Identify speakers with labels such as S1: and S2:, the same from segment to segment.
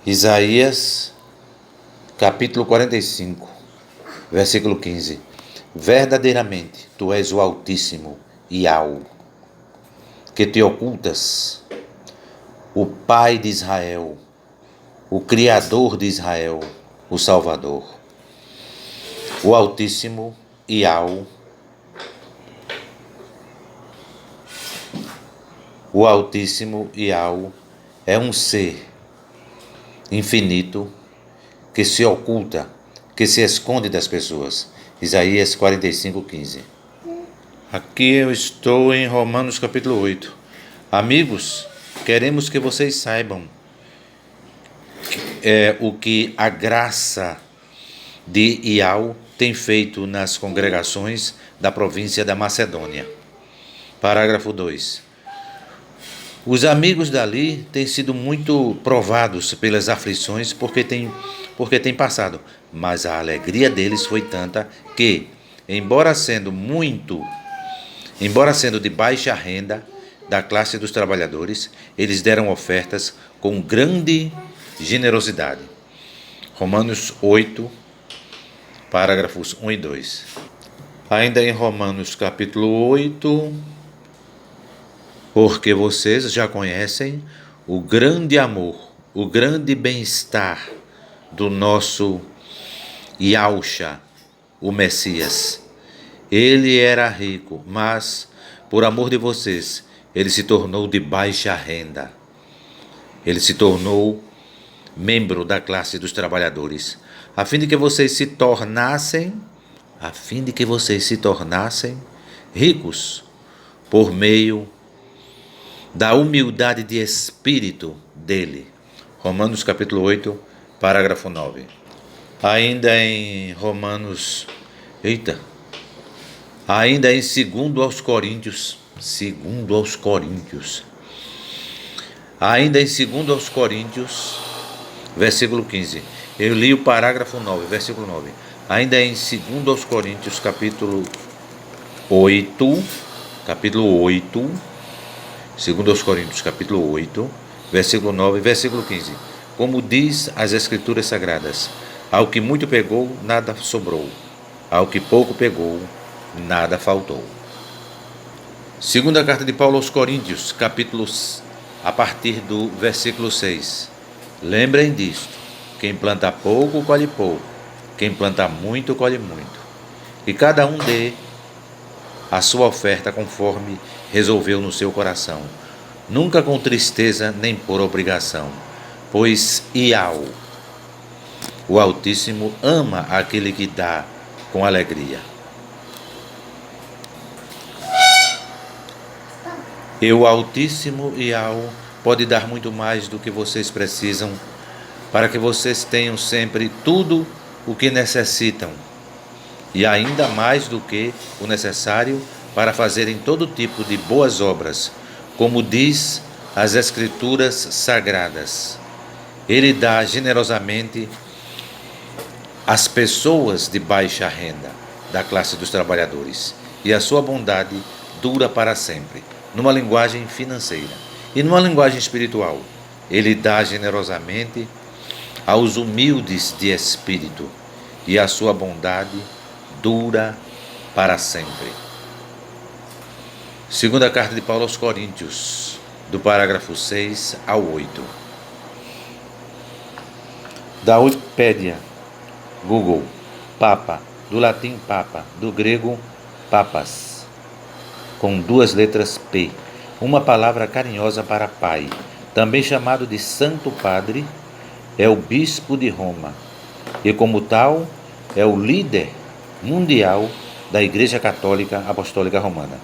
S1: Isaías, capítulo 45, versículo 15. Verdadeiramente, tu és o Altíssimo, Yahweh, que te ocultas, o Pai de Israel, o Criador de Israel, o Salvador. O Altíssimo, Yahweh, o Altíssimo, Yahweh, é um ser infinito que se oculta, que se esconde das pessoas. Isaías 45, 15. Aqui eu estou em Romanos capítulo 8. Amigos, queremos que vocês saibam o que a graça de Yahweh tem feito nas congregações da província da Macedônia. Parágrafo 2. Os amigos dali têm sido muito provados pelas aflições porque têm passado, mas a alegria deles foi tanta que, embora sendo de baixa renda, da classe dos trabalhadores, eles deram ofertas com grande generosidade. Romanos 8, parágrafos 1 e 2. Ainda em Romanos capítulo 8, porque vocês já conhecem o grande amor, o grande bem-estar do nosso Yahushua, o Messias. Ele era rico, mas, por amor de vocês, ele se tornou de baixa renda. Ele se tornou membro da classe dos trabalhadores, a fim de que vocês se tornassem ricos por meio da humildade de espírito dele. Romanos capítulo 8, parágrafo 9. Ainda em segundo aos Coríntios, versículo 15. Eu li o parágrafo 9, versículo 9. Ainda em segundo aos Coríntios, capítulo 8, segundo aos Coríntios, capítulo 8, versículo 9, versículo 15. Como diz as Escrituras Sagradas, ao que muito pegou, nada sobrou. Ao que pouco pegou, nada faltou. Segunda carta de Paulo aos Coríntios, capítulos, a partir do versículo 6. Lembrem disto: quem planta pouco, colhe pouco. Quem planta muito, colhe muito. E cada um dê a sua oferta conforme resolveu no seu coração, nunca com tristeza nem por obrigação, pois Yahweh, o Altíssimo, ama aquele que dá com alegria. E o Altíssimo Yahweh pode dar muito mais do que vocês precisam, para que vocês tenham sempre tudo o que necessitam, e ainda mais do que o necessário para fazerem todo tipo de boas obras, como diz as Escrituras Sagradas. Ele dá generosamente às pessoas de baixa renda, da classe dos trabalhadores, e a sua bondade dura para sempre, numa linguagem financeira e numa linguagem espiritual. Ele dá generosamente aos humildes de espírito, e a sua bondade dura para sempre. Segunda carta de Paulo aos Coríntios, do parágrafo 6 ao 8. Da Wikipédia, Google, Papa, do latim Papa, do grego Papas, com duas letras P, uma palavra carinhosa para pai, também chamado de Santo Padre, é o bispo de Roma, e como tal é o líder mundial da Igreja Católica Apostólica Romana.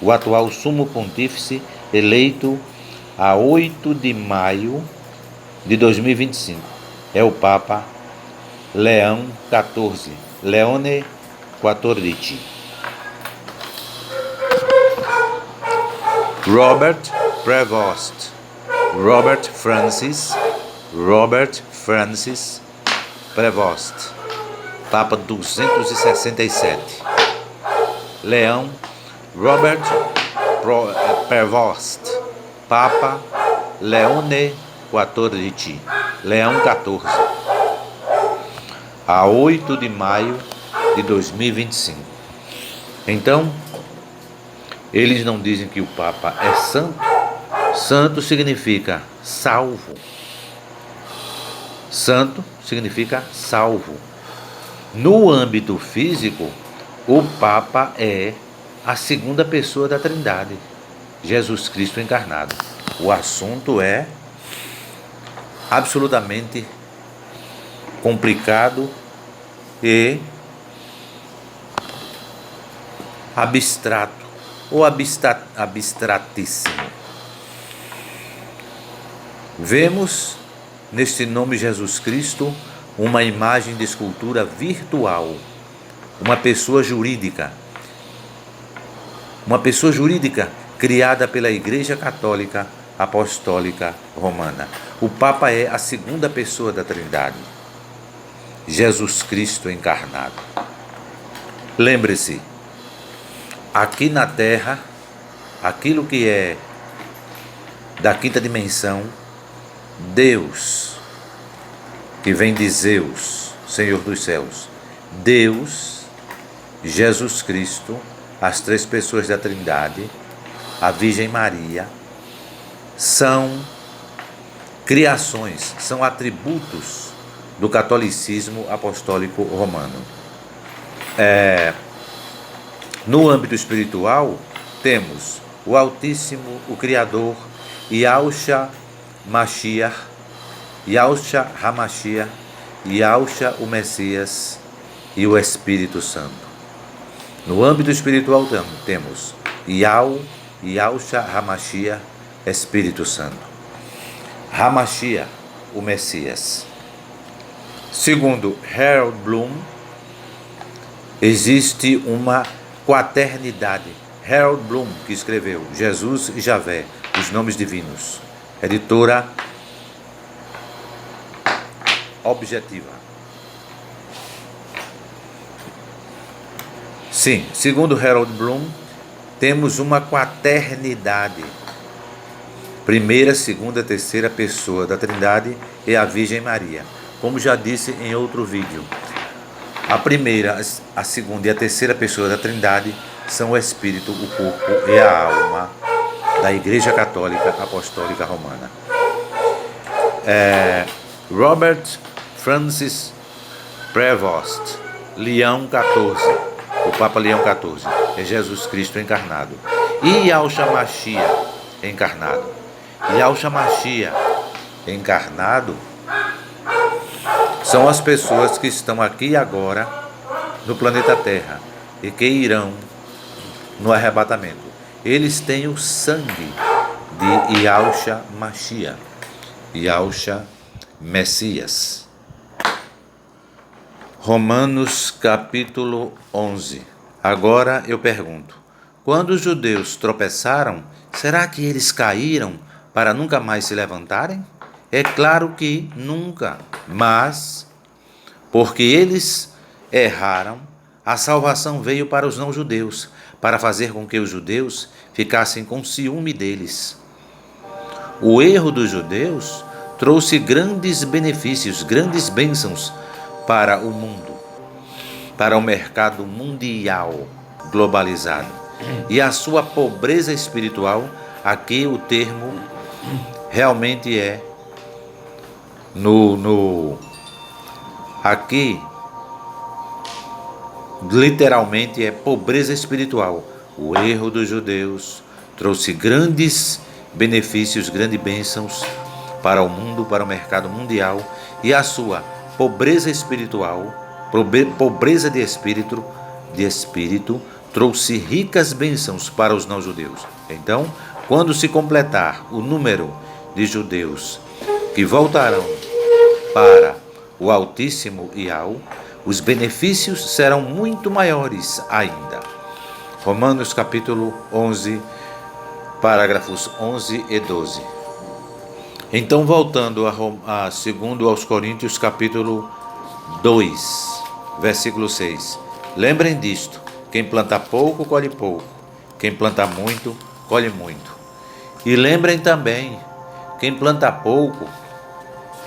S1: O atual sumo pontífice, eleito a 8 de maio de 2025, é o Papa Leão XIV, Leone XIV. Robert Francis Prevost, Papa 267. Leão Robert Prevost, Papa Leone de ti. Leão 14. A 8 de maio de 2025. Então, eles não dizem que o Papa é santo. Santo significa salvo. Santo significa salvo. No âmbito físico, o Papa é a segunda pessoa da Trindade, Jesus Cristo encarnado. O assunto é absolutamente complicado e abstrato ou abstratíssimo. Vemos neste nome Jesus Cristo uma imagem de escultura virtual, uma pessoa jurídica criada pela Igreja Católica Apostólica Romana. O Papa é a segunda pessoa da Trindade, Jesus Cristo encarnado. Lembre-se, aqui na Terra, aquilo que é da quinta dimensão, Deus, que vem de Zeus, Senhor dos céus, Deus, Jesus Cristo, as três pessoas da Trindade, a Virgem Maria, são criações, são atributos do catolicismo apostólico romano. No âmbito espiritual, temos o Altíssimo, o Criador, Yahushua Mashiach, Yahushua HaMashiach, Yahushua o Messias e o Espírito Santo. No âmbito espiritual temos Yahushua HaMashiach, Espírito Santo. HaMashiach, o Messias. Segundo Harold Bloom, existe uma quaternidade. Harold Bloom, que escreveu Jesus e Javé, os nomes divinos. Editora Objetiva. Sim, segundo Harold Bloom, temos uma quaternidade. Primeira, segunda, terceira pessoa da Trindade é a Virgem Maria. Como já disse em outro vídeo, a primeira, a segunda e a terceira pessoa da Trindade são o Espírito, o corpo e a alma da Igreja Católica Apostólica Romana. Robert Francis Prevost, Leão 14, o Papa Leão 14, é Jesus Cristo encarnado. E Yahushua Mashiach encarnado. Yahushua Mashiach encarnado são as pessoas que estão aqui e agora no planeta Terra e que irão no arrebatamento. Eles têm o sangue de Yahushua Mashiach, Yahushua Messias. Romanos capítulo 11. Agora eu pergunto, quando os judeus tropeçaram, será que eles caíram para nunca mais se levantarem? É claro que nunca, mas porque eles erraram, a salvação veio para os não-judeus, para fazer com que os judeus ficassem com ciúme deles. O erro dos judeus trouxe grandes benefícios, grandes bênçãos para o mundo, para o mercado mundial globalizado. E a sua pobreza espiritual, aqui o termo realmente é aqui literalmente é pobreza espiritual. O erro dos judeus trouxe grandes benefícios, grandes bênçãos para o mundo, para o mercado mundial, e a sua pobreza espiritual, pobreza de espírito, trouxe ricas bênçãos para os não-judeus. Então, quando se completar o número de judeus que voltarão para o Altíssimo Yahweh, os benefícios serão muito maiores ainda. Romanos capítulo 11, parágrafos 11 e 12. Então, voltando a segundo aos Coríntios capítulo 2, versículo 6. Lembrem disto, quem planta pouco, colhe pouco. Quem planta muito, colhe muito. E lembrem também, quem planta pouco,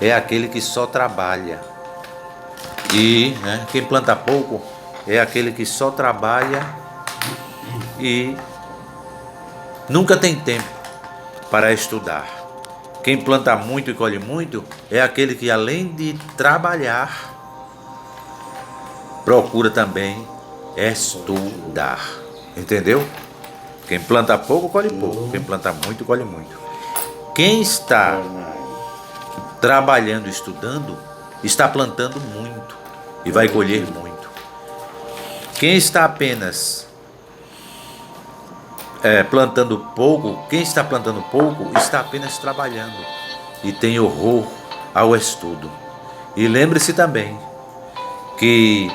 S1: é aquele que só trabalha. E quem planta pouco é aquele que só trabalha e nunca tem tempo para estudar. Quem planta muito e colhe muito é aquele que, além de trabalhar, procura também estudar. Entendeu? Quem planta pouco, colhe pouco. Quem planta muito, colhe muito. Quem está trabalhando e estudando, está plantando muito e vai colher muito. Quem está apenas plantando pouco, quem está plantando pouco, está apenas trabalhando e tem horror ao estudo. E lembre-se também que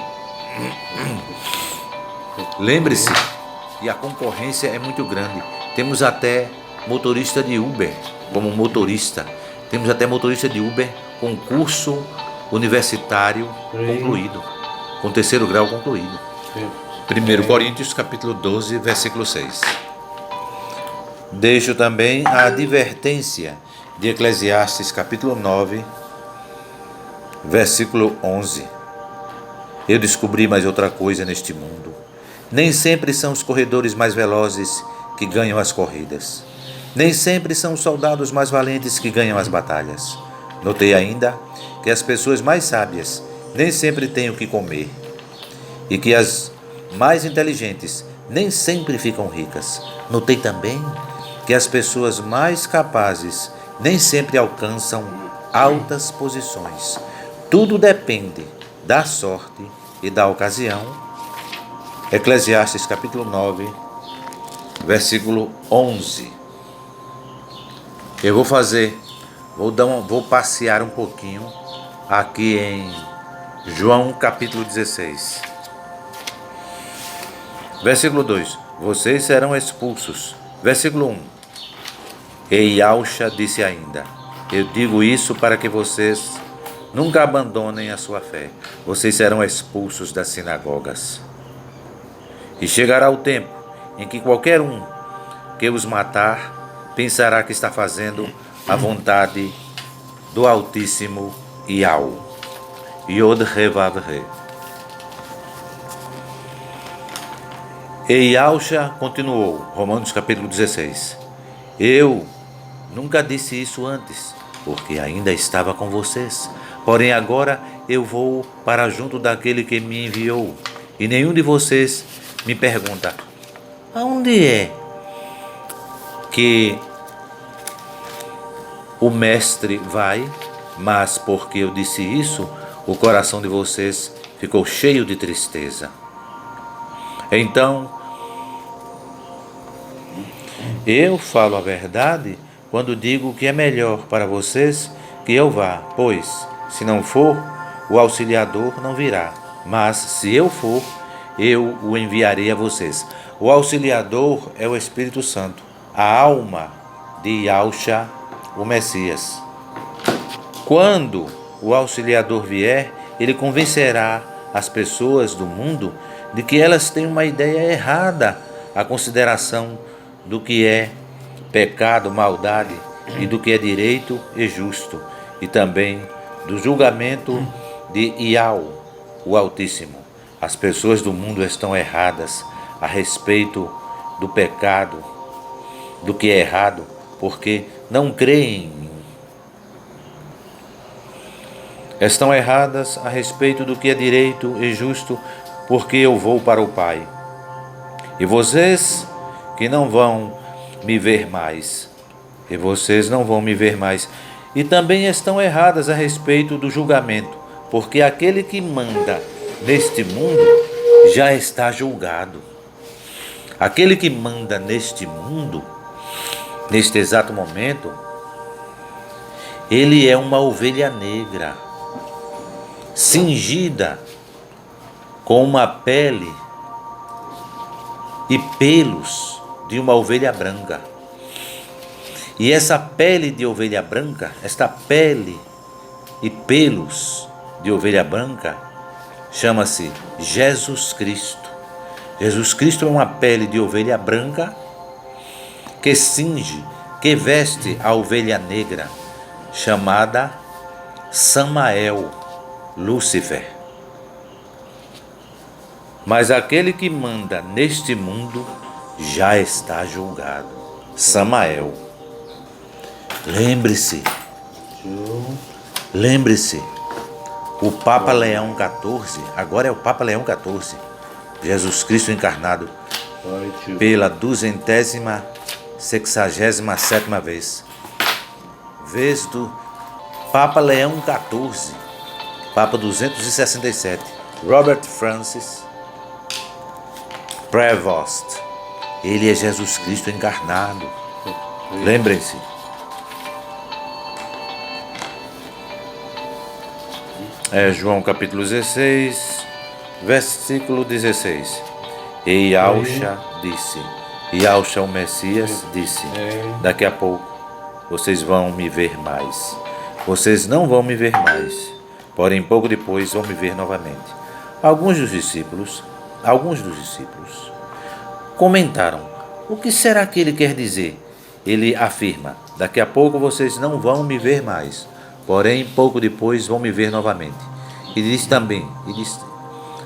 S1: e a concorrência é muito grande. Temos até motorista de Uber como motorista. Temos até motorista de Uber com curso universitário concluído, com 3º grau concluído. 1 Coríntios capítulo 12, versículo 6. Deixo também a advertência de Eclesiastes capítulo 9, versículo 11. Eu descobri mais outra coisa neste mundo. Nem sempre são os corredores mais velozes que ganham as corridas. Nem sempre são os soldados mais valentes que ganham as batalhas. Notei ainda que as pessoas mais sábias nem sempre têm o que comer, e que as mais inteligentes nem sempre ficam ricas. Notei também que as pessoas mais capazes nem sempre alcançam altas posições. Tudo depende da sorte e da ocasião. Eclesiastes capítulo 9, versículo 11. Eu vou passear um pouquinho aqui em João capítulo 16. Versículo 2. Vocês serão expulsos. Versículo 1. E Yahshua disse ainda: eu digo isso para que vocês nunca abandonem a sua fé. Vocês serão expulsos das sinagogas. E chegará o tempo em que qualquer um que os matar pensará que está fazendo a vontade do Altíssimo Yahweh. Yod He Vav He. E Yahshua continuou, Romanos capítulo 16. Eu nunca disse isso antes, porque ainda estava com vocês. Porém agora eu vou para junto daquele que me enviou. E nenhum de vocês me pergunta: aonde é que o mestre vai? Mas porque eu disse isso, o coração de vocês ficou cheio de tristeza. Então, eu falo a verdade quando digo que é melhor para vocês que eu vá, pois, se não for, o auxiliador não virá. Mas, se eu for, eu o enviarei a vocês. O auxiliador é o Espírito Santo, a alma de Yahshua, o Messias. Quando o auxiliador vier, ele convencerá as pessoas do mundo de que elas têm uma ideia errada a consideração do que é pecado, maldade, e do que é direito e justo, e também do julgamento de Yahweh, o Altíssimo. As pessoas do mundo estão erradas a respeito do pecado, do que é errado, porque não creem em mim. Estão erradas a respeito do que é direito e justo, porque eu vou para o Pai. E vocês que não vão me ver mais, E também estão erradas a respeito do julgamento, porque aquele que manda neste mundo já está julgado. Aquele que manda neste mundo, neste exato momento, ele é uma ovelha negra, cingida com uma pele e pelos de uma ovelha branca. E essa pele de ovelha branca, esta pele e pelos de ovelha branca, chama-se Jesus Cristo. Jesus Cristo é uma pele de ovelha branca que cinge, que veste a ovelha negra, chamada Samael, Lúcifer. Mas aquele que manda neste mundo já está julgado. Samael. Lembre-se, o Papa Leão XIV, agora é o Papa Leão XIV, Jesus Cristo encarnado, pela 267ª vez do Papa Leão XIV, Papa 267, Robert Francis Prevost. Ele é Jesus Cristo encarnado. Lembrem-se. João capítulo 16, versículo 16. E Yahushua disse, Yahushua o Messias disse, daqui a pouco vocês vão me ver mais. Vocês não vão me ver mais, porém pouco depois vão me ver novamente. Alguns dos discípulos comentaram, o que será que ele quer dizer? Ele afirma, daqui a pouco vocês não vão me ver mais, porém pouco depois vão me ver novamente. E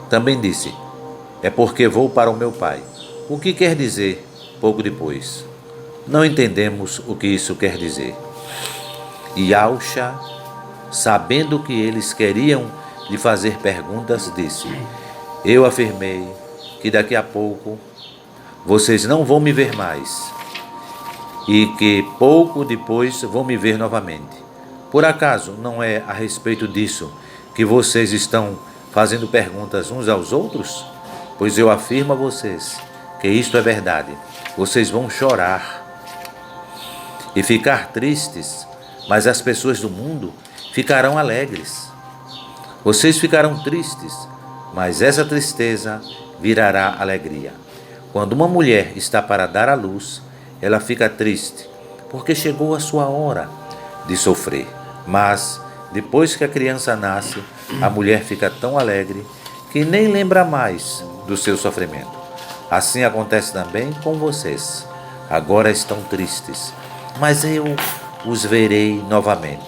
S1: também disse, é porque vou para o meu Pai. O que quer dizer pouco depois? Não entendemos o que isso quer dizer. E Yahushua, sabendo que eles queriam lhe fazer perguntas, disse, eu afirmei que daqui a pouco vocês não vão me ver mais e que pouco depois vão me ver novamente. Por acaso não é a respeito disso que vocês estão fazendo perguntas uns aos outros? Pois eu afirmo a vocês que isto é verdade. Vocês vão chorar e ficar tristes, mas as pessoas do mundo ficarão alegres. Vocês ficarão tristes, mas essa tristeza virará alegria. Quando uma mulher está para dar à luz, ela fica triste, porque chegou a sua hora de sofrer. Mas, depois que a criança nasce, a mulher fica tão alegre que nem lembra mais do seu sofrimento. Assim acontece também com vocês. Agora estão tristes, mas eu os verei novamente.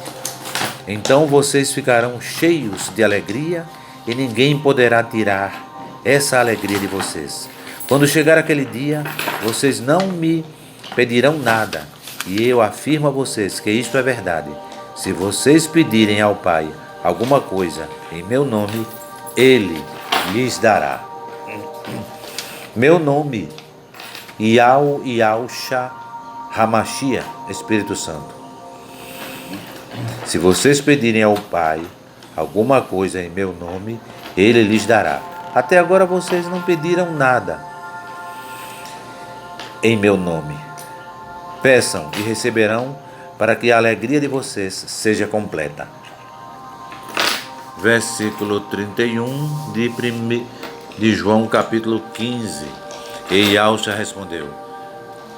S1: Então vocês ficarão cheios de alegria e ninguém poderá tirar essa alegria de vocês. Quando chegar aquele dia, vocês não me pedirão nada, e eu afirmo a vocês que isto é verdade. Se vocês pedirem ao Pai alguma coisa em meu nome, Ele lhes dará. Meu nome, Yahushua Hamashia, Espírito Santo. Se vocês pedirem ao Pai alguma coisa em meu nome, Ele lhes dará. Até agora vocês não pediram nada em meu nome. Peçam e receberão, para que a alegria de vocês seja completa. Versículo 31 de João capítulo 15. E Yahushua respondeu,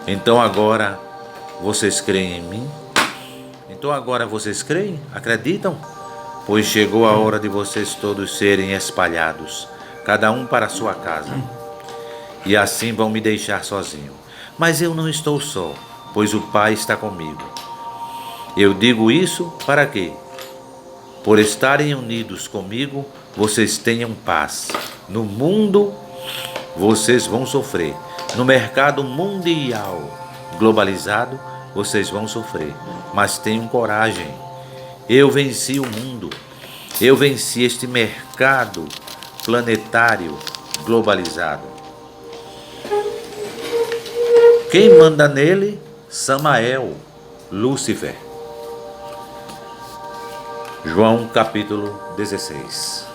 S1: então agora vocês creem em mim? Então agora vocês creem? Acreditam? Pois chegou a hora de vocês todos serem espalhados, cada um para a sua casa. E assim vão me deixar sozinho. Mas eu não estou só, pois o Pai está comigo. Eu digo isso para quê? Por estarem unidos comigo, vocês tenham paz. No mundo, vocês vão sofrer. No mercado mundial globalizado, vocês vão sofrer. Mas tenham coragem. Eu venci o mundo. Eu venci este mercado planetário globalizado. Quem manda nele? Samael, Lúcifer. João capítulo 16.